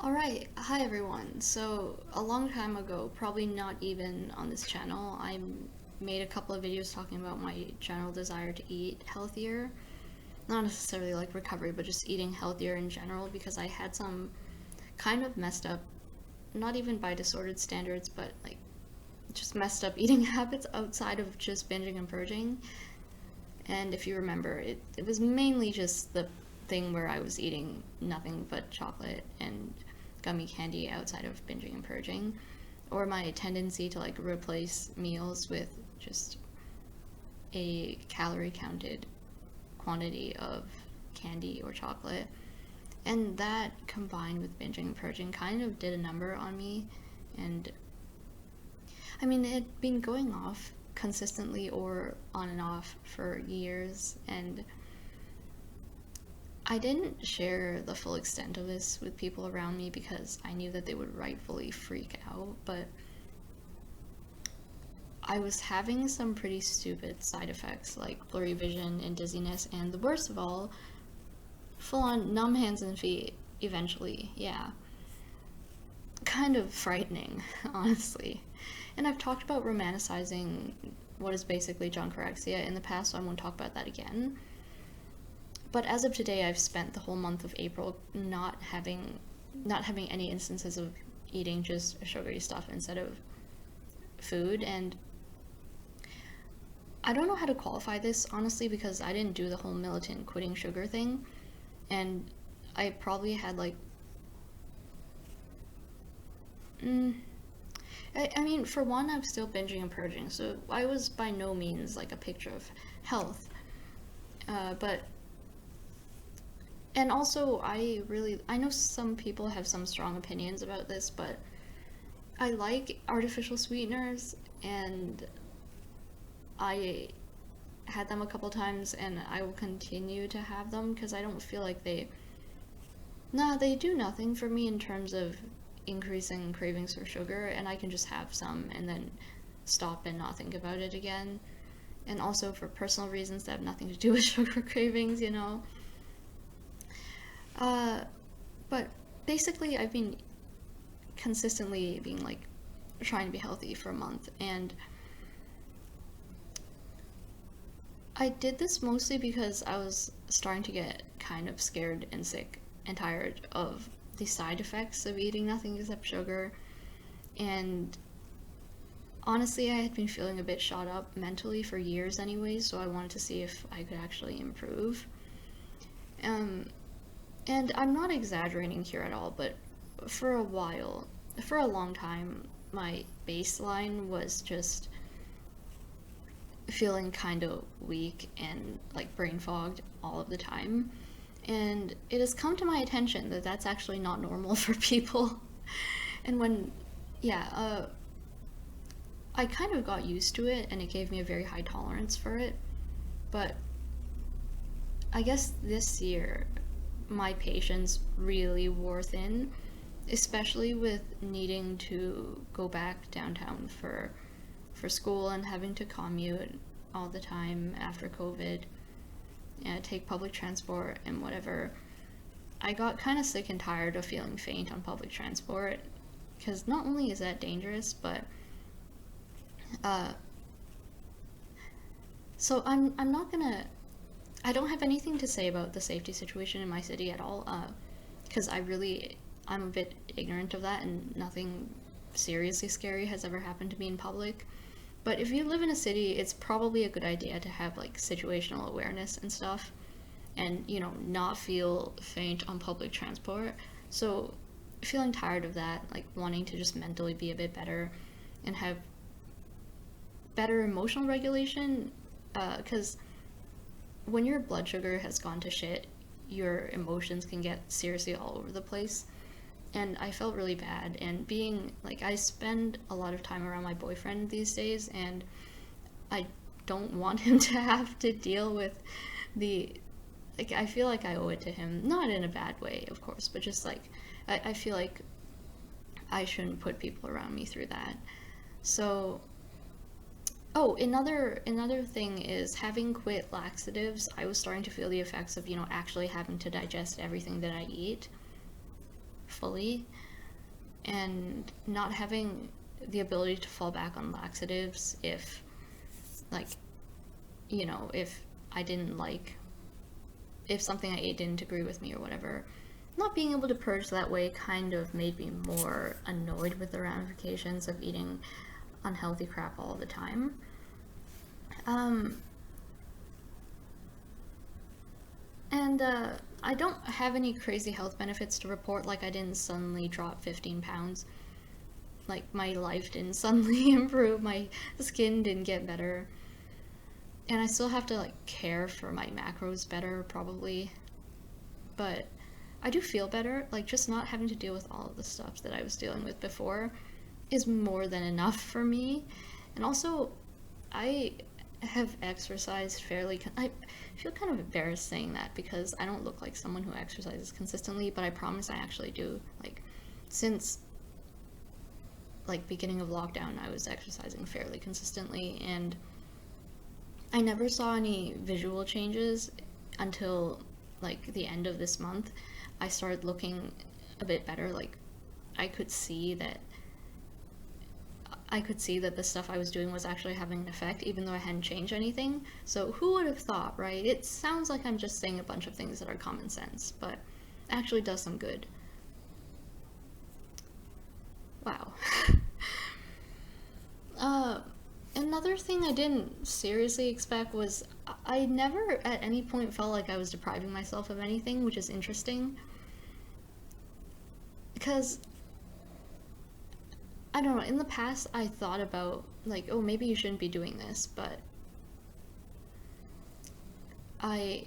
Alright, hi everyone. So, a long time ago, probably not even on this channel, I made a couple of videos talking about my general desire to eat healthier. Not necessarily like recovery, but just eating healthier in general because I had some kind of messed up, not even by disordered standards, but like just messed up eating habits outside of just binging and purging. And if you remember, it was mainly just the thing where I was eating nothing but chocolate and gummy candy outside of binging and purging, or my tendency to like replace meals with just a calorie counted quantity of candy or chocolate. And that combined with binging and purging kind of did a number on me. And I mean, it had been going off consistently or on and off for years, and I didn't share the full extent of this with people around me because I knew that they would rightfully freak out, but I was having some pretty stupid side effects like blurry vision and dizziness, and the worst of all, full on numb hands and feet eventually. Yeah. Kind of frightening, honestly. And I've talked about romanticizing what is basically junkorexia in the past, so I won't talk about that again. But as of today, I've spent the whole month of April not having any instances of eating just sugary stuff instead of food, and I don't know how to qualify this honestly because I didn't do the whole militant quitting sugar thing, and I probably had like I mean, for one, I'm still binging and purging, so I was by no means like a picture of health. But and also, I know some people have some strong opinions about this, but I like artificial sweeteners, and I had them a couple times, and I will continue to have them because I don't feel like they do nothing for me in terms of increasing cravings for sugar, and I can just have some and then stop and not think about it again. And also for personal reasons that have nothing to do with sugar cravings. Uh, but basically, I've been consistently being like trying to be healthy for a month, and I did this mostly because I was starting to get kind of scared and sick and tired of the side effects of eating nothing except sugar. And honestly, I had been feeling a bit shot up mentally for years anyway, so I wanted to see if I could actually improve. Um, and I'm not exaggerating here at all, but for a while, for a long time, my baseline was just feeling kind of weak and like brain fogged all of the time. And it has come to my attention that that's actually not normal for people. And yeah, I kind of got used to it and it gave me a very high tolerance for it. But I guess this year, my patience really wore thin, especially with needing to go back downtown for school and having to commute all the time after COVID, take public transport and whatever. I got kind of sick and tired of feeling faint on public transport because not only is that dangerous, but uh, so I'm not gonna. I don't have anything to say about the safety situation in my city at all, because I'm a bit ignorant of that, and nothing seriously scary has ever happened to me in public. But if you live in a city, it's probably a good idea to have like situational awareness and stuff, and not feel faint on public transport. So feeling tired of that, like wanting to just mentally be a bit better and have better emotional regulation, because when your blood sugar has gone to shit, your emotions can get seriously all over the place. And I felt really bad. And being like, I spend a lot of time around my boyfriend these days, and I don't want him to have to deal with the. Like, I feel like I owe it to him. Not in a bad way, of course, but just like, I feel like I shouldn't put people around me through that. So, oh, another thing is having quit laxatives, I was starting to feel the effects of, actually having to digest everything that I eat. fully, and not having the ability to fall back on laxatives if, like, if I didn't like, if something I ate didn't agree with me or whatever. Not being able to purge that way kind of made me more annoyed with the ramifications of eating unhealthy crap all the time. Um, and I don't have any crazy health benefits to report, like I didn't suddenly drop 15 pounds. Like, my life didn't suddenly improve, my skin didn't get better. And I still have to, like, care for my macros better, probably. But I do feel better. Like, just not having to deal with all of the stuff that I was dealing with before is more than enough for me. And also, I have exercised fairly. I feel kind of embarrassed saying that because I don't look like someone who exercises consistently, but I promise I actually do. Like, since like beginning of lockdown, I was exercising fairly consistently, and I never saw any visual changes until like the end of this month. I started looking a bit better. Like, I could see that the stuff I was doing was actually having an effect, even though I hadn't changed anything. So who would have thought, right? It sounds like I'm just saying a bunch of things that are common sense, but actually does some good. Wow. uh, Another thing I didn't seriously expect was I never at any point felt like I was depriving myself of anything, which is interesting. Because I don't know, in the past I thought about like, oh, maybe you shouldn't be doing this, but I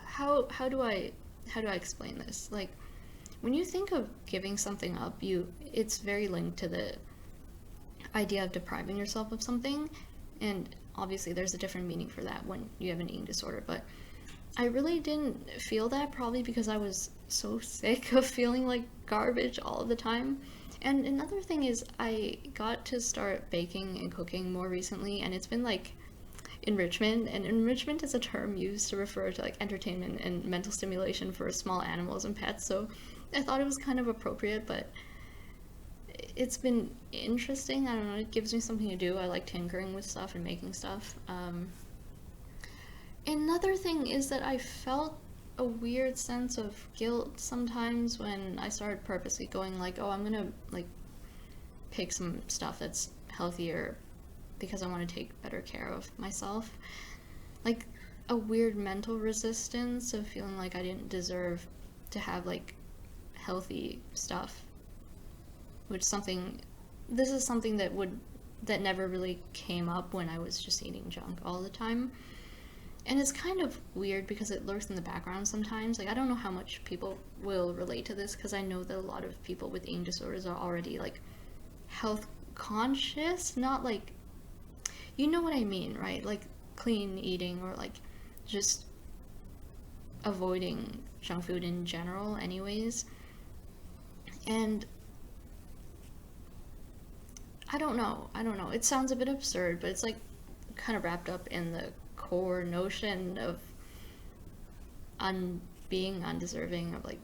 how do I explain this? Like, when you think of giving something up, it's very linked to the idea of depriving yourself of something, and obviously there's a different meaning for that when you have an eating disorder, but I really didn't feel that, probably because I was so sick of feeling like garbage all the time. And another thing is I got to start baking and cooking more recently, and it's been like enrichment, and enrichment is a term used to refer to like entertainment and mental stimulation for small animals and pets, so I thought it was kind of appropriate, but it's been interesting. I don't know, it gives me something to do. I like tinkering with stuff and making stuff. Another thing is that I felt a weird sense of guilt sometimes when I started purposely going like, oh, I'm gonna like pick some stuff that's healthier because I want to take better care of myself. Like, a weird mental resistance of feeling like I didn't deserve to have like healthy stuff, which something this is something that never really came up when I was just eating junk all the time. And it's kind of weird because it lurks in the background sometimes. Like, I don't know how much people will relate to this, because I know that a lot of people with eating disorders are already like health conscious, not like, you know what I mean, right? Like clean eating, or like just avoiding junk food in general anyways. And I don't know, it sounds a bit absurd, but it's like kind of wrapped up in the core notion of being undeserving, of like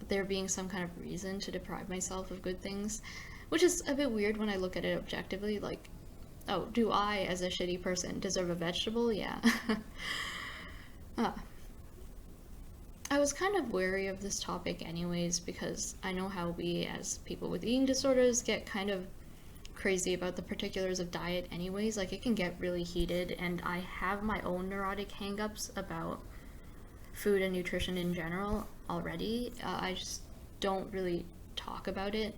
there being some kind of reason to deprive myself of good things, which is a bit weird when I look at it objectively. Like, oh, do I, as a shitty person, deserve a vegetable? Yeah. uh, I was kind of wary of this topic anyways, because I know how we, as people with eating disorders, get kind of crazy about the particulars of diet anyways. Like, it can get really heated, and I have my own neurotic hang-ups about food and nutrition in general already. I just don't really talk about it,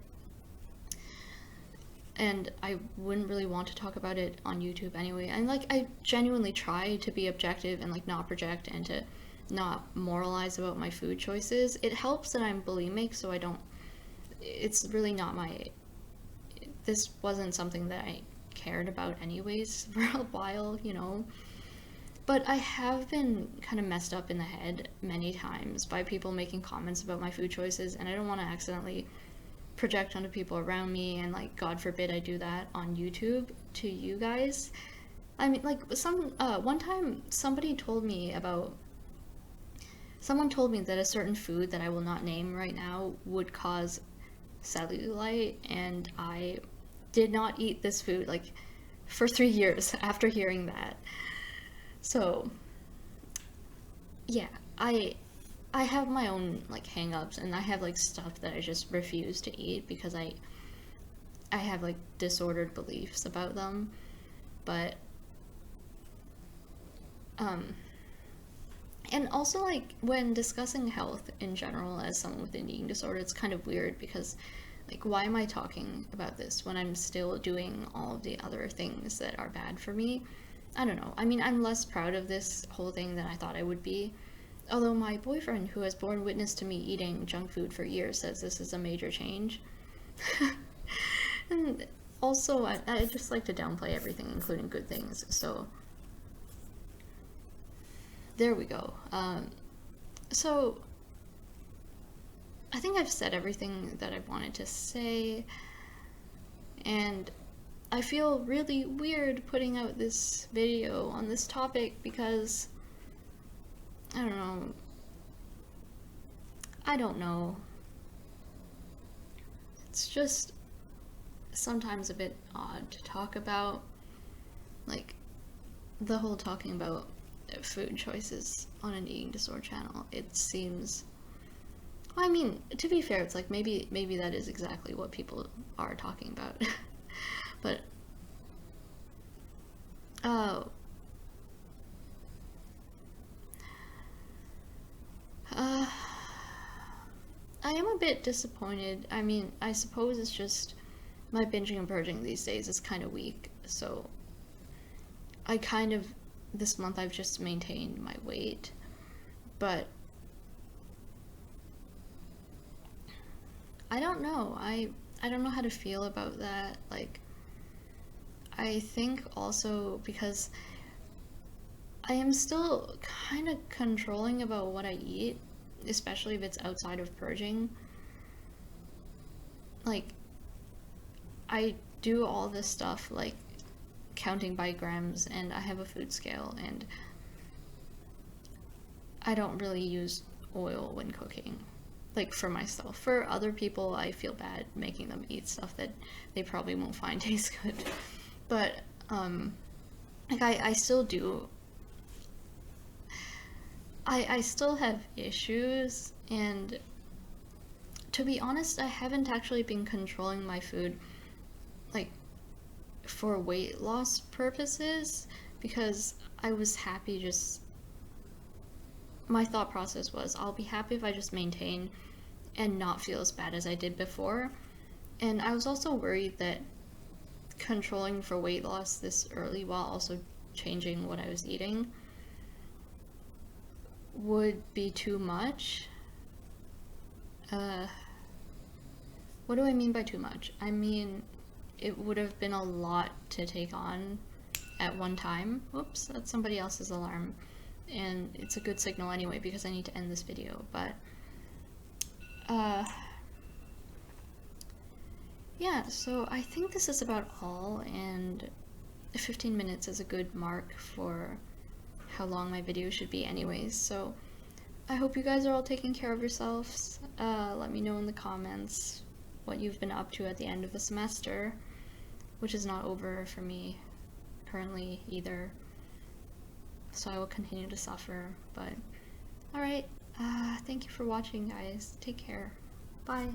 and I wouldn't really want to talk about it on YouTube anyway. And like, I genuinely try to be objective and like not project and to not moralize about my food choices. It helps that I'm bulimic, so I don't, it's really not my, this wasn't something that I cared about anyways for a while, you know. But I have been kind of messed up in the head many times by people making comments about my food choices, and I don't want to accidentally project onto people around me, and like, God forbid I do that on YouTube to you guys. I mean, like, one time somebody told me about someone told me that a certain food that I will not name right now would cause cellulite, and I did not eat this food like for 3 years after hearing that. So yeah, I have my own like hang-ups, and I have like stuff that I just refuse to eat because I have like disordered beliefs about them. But um and also, like, when discussing health in general as someone with an eating disorder, it's kind of weird because, like, why am I talking about this when I'm still doing all of the other things that are bad for me? I don't know. I mean, I'm less proud of this whole thing than I thought I would be. Although my boyfriend, who has borne witness to me eating junk food for years, says this is a major change. And also, I just like to downplay everything, including good things. So, there we go. So, I think I've said everything that I wanted to say, and I feel really weird putting out this video on this topic because, I don't know. I don't know. It's just sometimes a bit odd to talk about, like, the whole talking about food choices on an eating disorder channel. It seems, I mean, to be fair, it's like maybe that is exactly what people are talking about. But uh, uh, I am a bit disappointed. I mean, I suppose it's just my binging and purging these days is kind of weak, so I kind of, this month I've just maintained my weight, but I don't know. I don't know how to feel about that. Like, I think also because I am still kind of controlling about what I eat, especially if it's outside of purging. Like, I do all this stuff like counting by grams, and I have a food scale, and I don't really use oil when cooking. Like, for myself. For other people, I feel bad making them eat stuff that they probably won't find taste good. But like, I still do. I still have issues, and to be honest, I haven't actually been controlling my food like for weight loss purposes, because I was happy just, my thought process was I'll be happy if I just maintain and not feel as bad as I did before. And I was also worried that controlling for weight loss this early while also changing what I was eating would be too much. What do I mean by too much? I mean, it would have been a lot to take on at one time. Whoops, that's somebody else's alarm. And it's a good signal anyway because I need to end this video. But, yeah, so I think this is about all, and 15 minutes is a good mark for how long my video should be anyways. So I hope you guys are all taking care of yourselves. Let me know in the comments what you've been up to at the end of the semester, which is not over for me currently either. So I will continue to suffer, but alright, thank you for watching, guys. Take care. Bye.